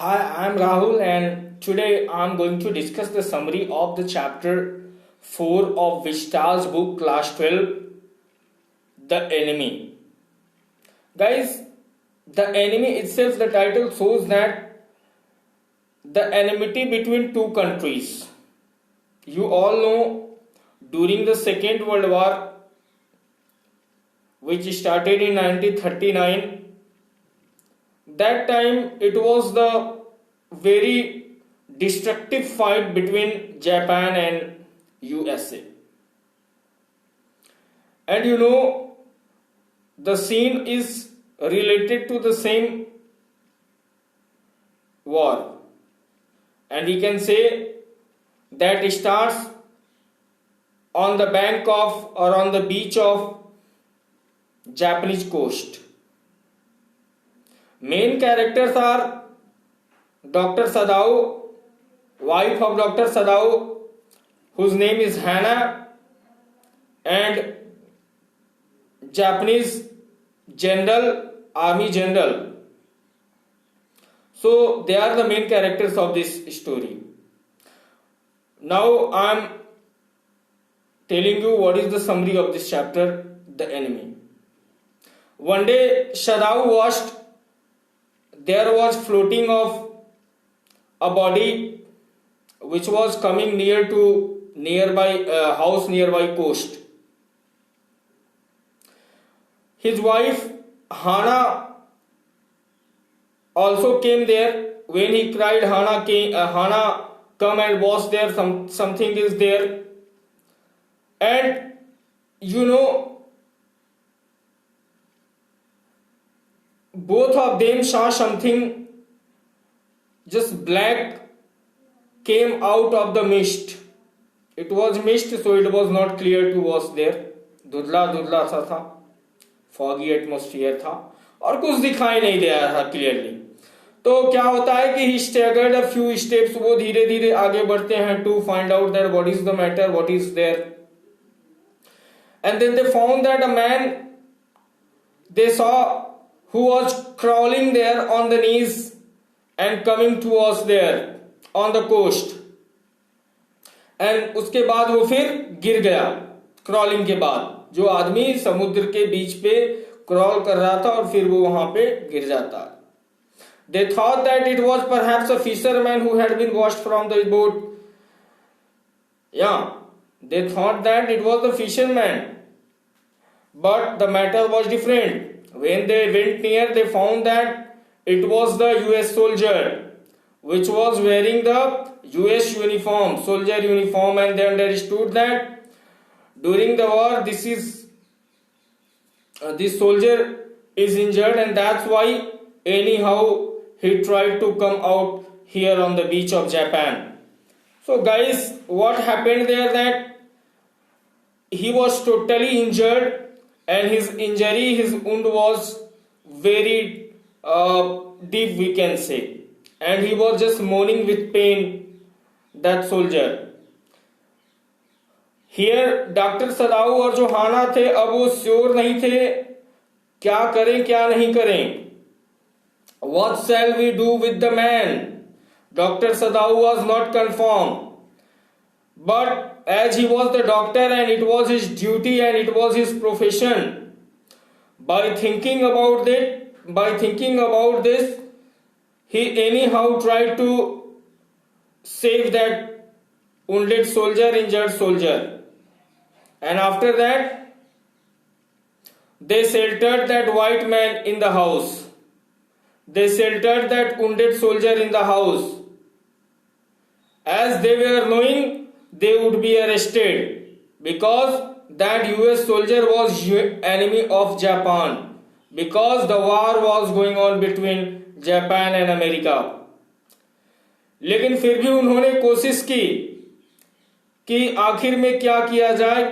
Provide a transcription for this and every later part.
Hi, I'm Rahul, and today I'm going to discuss the summary of the chapter 4 of Vishtal's book, Class 12, The Enemy. Guys, the enemy itself, the title shows that the enmity between two countries. You all know during the Second World War, which started in 1939, that time it was the very destructive fight between Japan and USA. And you know, the scene is related to the same war. And we can say that it starts on the bank of or on the beach of Japanese coast. Main characters are Dr. Sadao, wife of Dr. Sadao, whose name is Hana, and Japanese general, army general. So they are the main characters of this story. Now I am telling you what is the summary of this chapter, The Enemy. One day Sadao watched there was floating of a body which was coming near to nearby house nearby coast. His wife Hana also came there. When he cried, Hana, come and watch there. Something is there. And you know, both of them saw something just black came out of the mist. It was mist, so it was not clear to was there. धुंधला धुंधला सा था, foggy atmosphere था और कुछ दिखाई नहीं दे रहा था क्लियरली. तो क्या होता है कि he staggered a few steps, वो धीरे धीरे आगे बढ़ते हैं to find out that what is the matter, what is there. And then they found that a man they saw who was crawling there on the knees and coming towards there on the coast. And उसके बाद वो फिर गिर गया. Crawling के बाद जो आदमी समुद्र के बीच पे क्रॉल कर रहा था और फिर वो वहां पे गिर जाता. They thought that it was perhaps a fisherman who had been washed from the boat. Yeah, they thought that it was the fisherman, but the matter was different. When they went near, they found that it was the US soldier which was wearing the US uniform, soldier uniform, and they understood that during the war this soldier is injured, and that's why anyhow he tried to come out here on the beach of Japan. So guys, what happened there, that he was totally injured, and his injury, his wound was very deep, we can say, and he was just moaning with pain, that soldier. Here doctor Sadao और जो हाना थे, अब वो sure नहीं थे क्या करें क्या नहीं करें. What shall we do with the man? Dr. Sadao was not confirmed, but as he was the doctor and it was his duty and it was his profession, by thinking about this, he anyhow tried to save that wounded soldier, injured soldier. And after that, they sheltered that white man in the house. They sheltered that wounded soldier in the house, as they were knowing they would be arrested, because that US soldier was enemy of Japan, because the war was going on between Japan and America. लेकिन फिर भी उन्होंने कोशिश की कि आखिर में क्या किया जाए.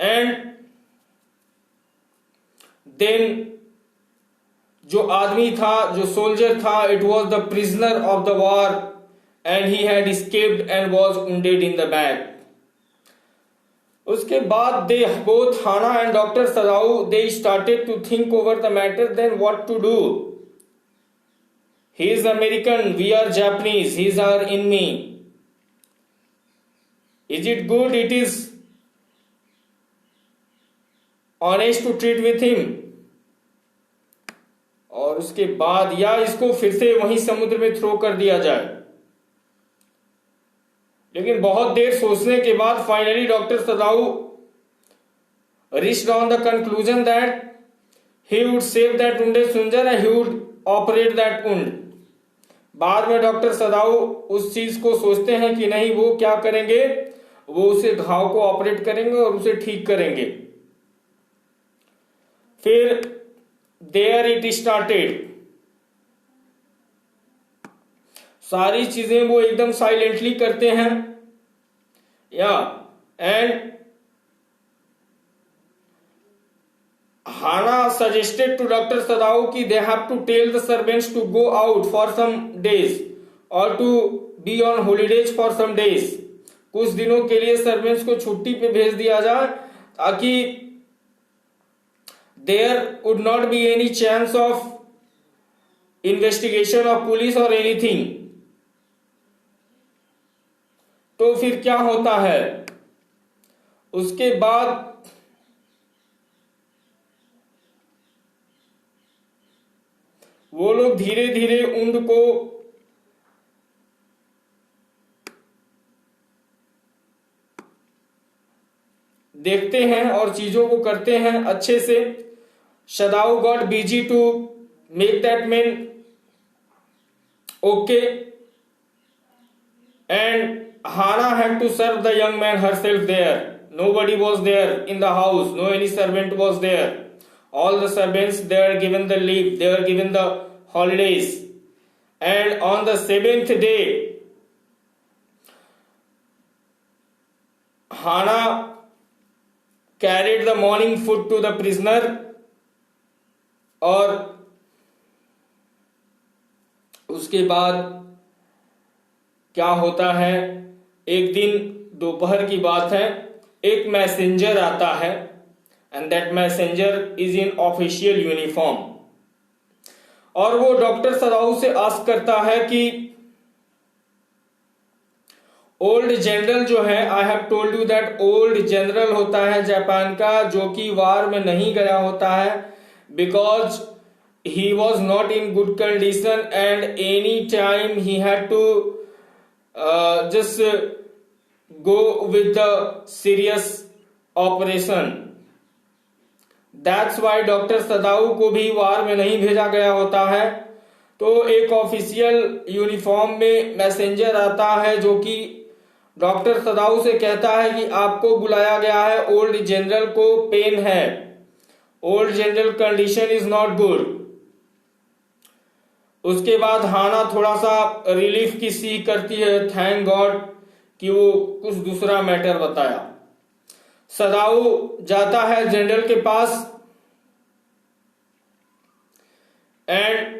एंड देन जो आदमी था, जो सोल्जर था, it was the prisoner of the war, and he had escaped and was wounded in the back. उसके बाद they both Hana and Dr. Sadao, they started to think over the matter, then what to do. He is American, we are Japanese, he is our enemy. Is it good? It is honest to treat with him. और उसके बाद या इसको फिर से वहीं समुद्र में थ्रो कर दिया जाए। लेकिन बहुत देर सोचने के बाद finally doctor Sadao reached on the conclusion that he would save that wounded soldier and he would operate that wound. बाद में डॉक्टर सदाऊ उस चीज को सोचते हैं कि नहीं, वो क्या करेंगे, वो उसे घाव को ऑपरेट करेंगे और उसे ठीक करेंगे। फिर देयर इट स्टार्टेड, सारी चीजें वो एकदम साइलेंटली करते हैं। या and Hana suggested to Dr. Sadao कि they have to tell the servants to go out for some days or to be on holidays for some days. कुछ दिनों के लिए सर्वेंट्स को छुट्टी पे भेज दिया जाए ताकि there would not be any chance of investigation of police or anything. तो फिर क्या होता है, उसके बाद वो लोग धीरे धीरे ऊंट को देखते हैं और चीजों को करते हैं अच्छे से। Sadao got busy to make that man okay and Hana had to serve the young man herself there. Nobody was there in the house, no any servant was there. All the servants, they are given the leave, they are given the holidays. And on the 7th day, Hana carried the morning food to the prisoner. और उसके बाद क्या होता है, एक दिन दोपहर की बात है, एक मैसेंजर आता है and that messenger is in official uniform. और वो डॉक्टर सदाऊ से आस्क करता है कि ओल्ड जनरल जो है, I have told you that old general होता है जापान का जो कि वार में नहीं गया होता है because he was not in good condition and any time he had to just go with the serious operation. That's why doctor Sadao को भी वार में नहीं भेजा गया होता है। तो एक ऑफिशियल यूनिफॉर्म में मैसेंजर आता है जो कि डॉक्टर सदाऊ से कहता है कि आपको बुलाया गया है, ओल्ड जनरल को पेन है, old general condition is not good. उसके बाद हाना थोड़ा सा रिलीफ की सीख करती है, थैंक गॉड कि वो कुछ दूसरा मैटर बताया। सदाऊ जाता है जनरल के पास and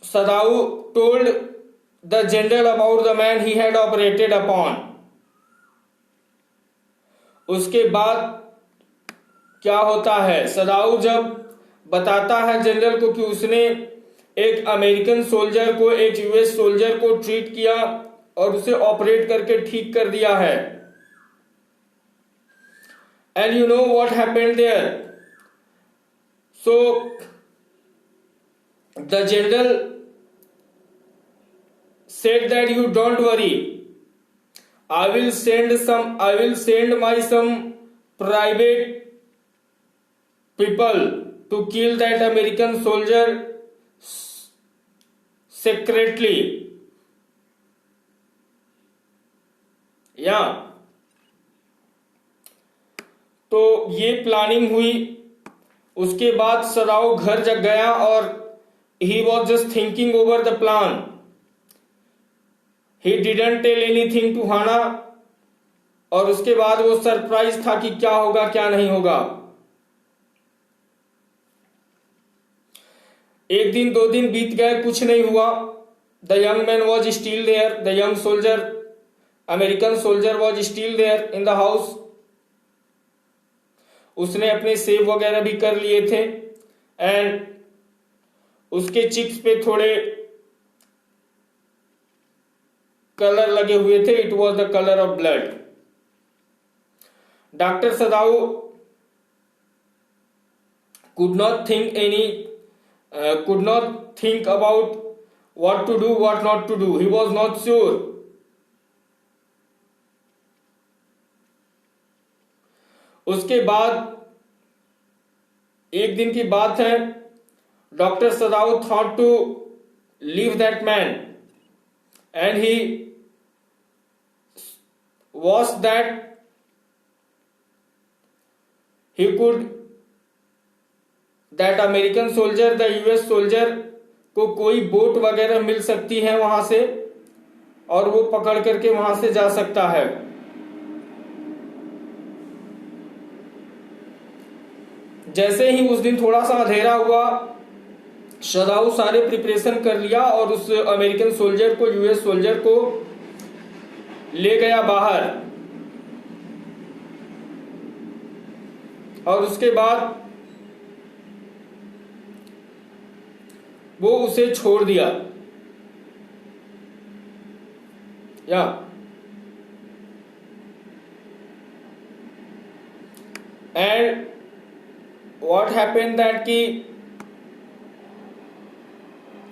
Sadao told the general about the man he had operated upon. उसके बाद क्या होता है, सदाऊ जब बताता है जनरल को कि उसने एक अमेरिकन सोल्जर को, एक यूएस सोल्जर को ट्रीट किया और उसे ऑपरेट करके ठीक कर दिया है। And you know what happened there. So the general said that you don't worry, I will send my some private people to kill that American soldier secretly. या तो ये प्लानिंग हुई। उसके बाद सदाऊ घर जग गया और he was just thinking over the plan. He didn't tell anything to Hana और उसके बाद वो सरप्राइज था कि क्या होगा क्या नहीं होगा। एक दिन दो दिन बीत गए, कुछ नहीं हुआ। The young man was still there, the young soldier, American soldier was still there in the house. उसने अपने सेव वगैरह भी कर लिए थे एंड उसके चिक्स पे थोड़े कलर लगे हुए थे. It was the colour of blood. Doctor Sadao could not think about what to do, what not to do. He was not sure. उसके बाद एक दिन की बात है. Doctor Sadao thought to leave that man and he was that he could that American soldier, the US soldier को कोई boat वगैरह मिल सकती है वहां से और वो पकड़ करके वहां से जा सकता है. जैसे ही उस दिन थोड़ा सा अंधेरा हुआ, सदाऊ सारे प्रिपरेशन कर लिया और उस अमेरिकन सोल्जर को, यूएस सोल्जर को ले गया बाहर. और उसके बाद वो उसे छोड़ दिया. या एंड व्हाट हैपेंड दैट कि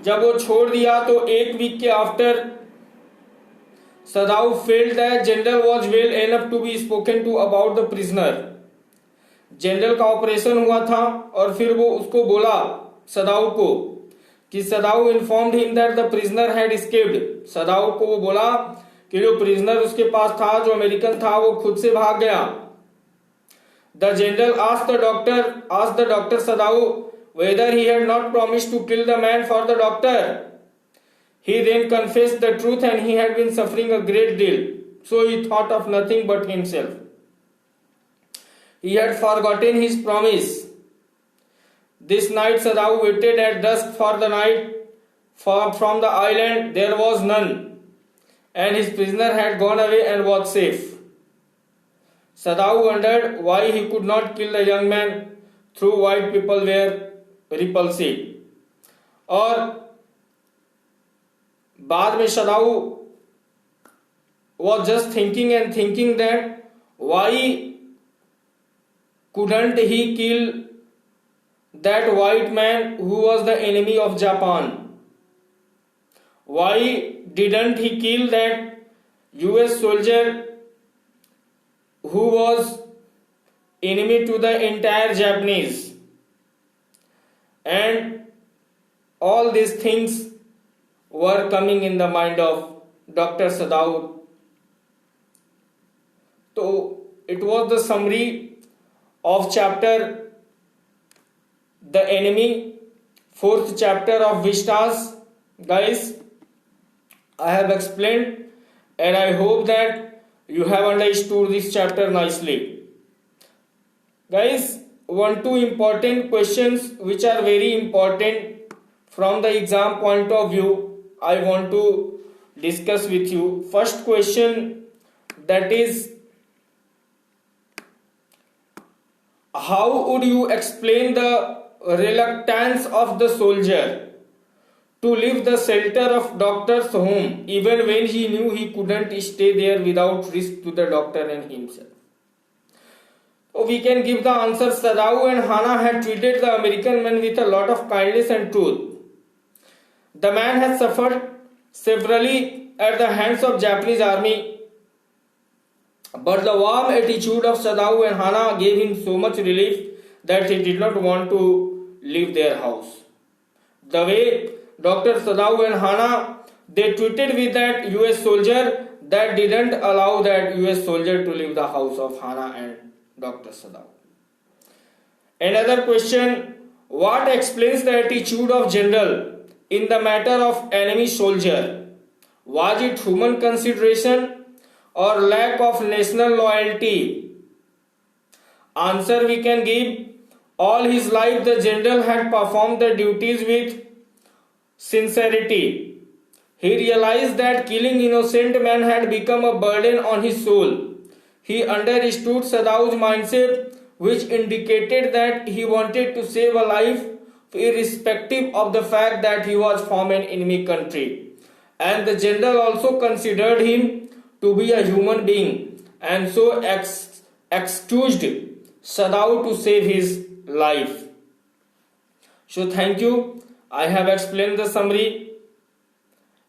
जब वो छोड़ दिया तो एक वीक के after Sadao felt that general was well enough to be spoken to about the prisoner. General का ऑपरेशन हुआ था और फिर वो उसको बोला सदाऊ को कि Sadao informed him that the prisoner had escaped. Sadao को वो बोला कि जो प्रिजनर उसके पास था, जो अमेरिकन था, वो खुद से भाग गया. The general asked the doctor Sadao whether he had not promised to kill the man for the doctor. He then confessed the truth and he had been suffering a great deal, so he thought of nothing but himself. He had forgotten his promise. This night Sadao waited at dusk for the night. From the island there was none, and his prisoner had gone away and was safe. Sadao wondered why he could not kill the young man, through white people were repulsive. और बाद में सदाऊ was just thinking that why couldn't he kill that white man who was the enemy of Japan? Why didn't he kill that US soldier who was enemy to the entire Japanese? And all these things were coming in the mind of Dr. Sadao. So it was the summary of chapter The Enemy, 4th chapter of Vistas. Guys, I have explained and I hope that you have understood this chapter nicely. Guys, 1-2 important questions which are very important from the exam point of view I want to discuss with you. First question, that is, how would you explain the reluctance of the soldier to leave the shelter of doctor's home even when he knew he couldn't stay there without risk to the doctor and himself? So we can give the answer. Sadao and Hana had treated the American man with a lot of kindness and truth. The man had suffered severely at the hands of Japanese army, but the warm attitude of Sadao and Hana gave him so much relief that he did not want to leave their house. The way Dr. Sadao and Hana, they treated with that US soldier, that didn't allow that US soldier to leave the house of Hana and Dr. Sadao. Another question, what explains the attitude of general in the matter of enemy soldier? Was it human consideration or lack of national loyalty? Answer we can give, all his life the general had performed the duties with sincerity. He realized that killing innocent men had become a burden on his soul. He understood Sadao's mindset, which indicated that he wanted to save a life irrespective of the fact that he was from an enemy country. And the general also considered him to be a human being and so excused Sadao to save his life. So thank you. I have explained the summary.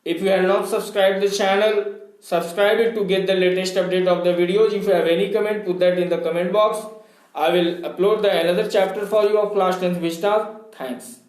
If you have not subscribed the channel, subscribe it to get the latest update of the videos. If you have any comment, put that in the comment box. I will upload the another chapter for you of class 10th Vista. Thanks.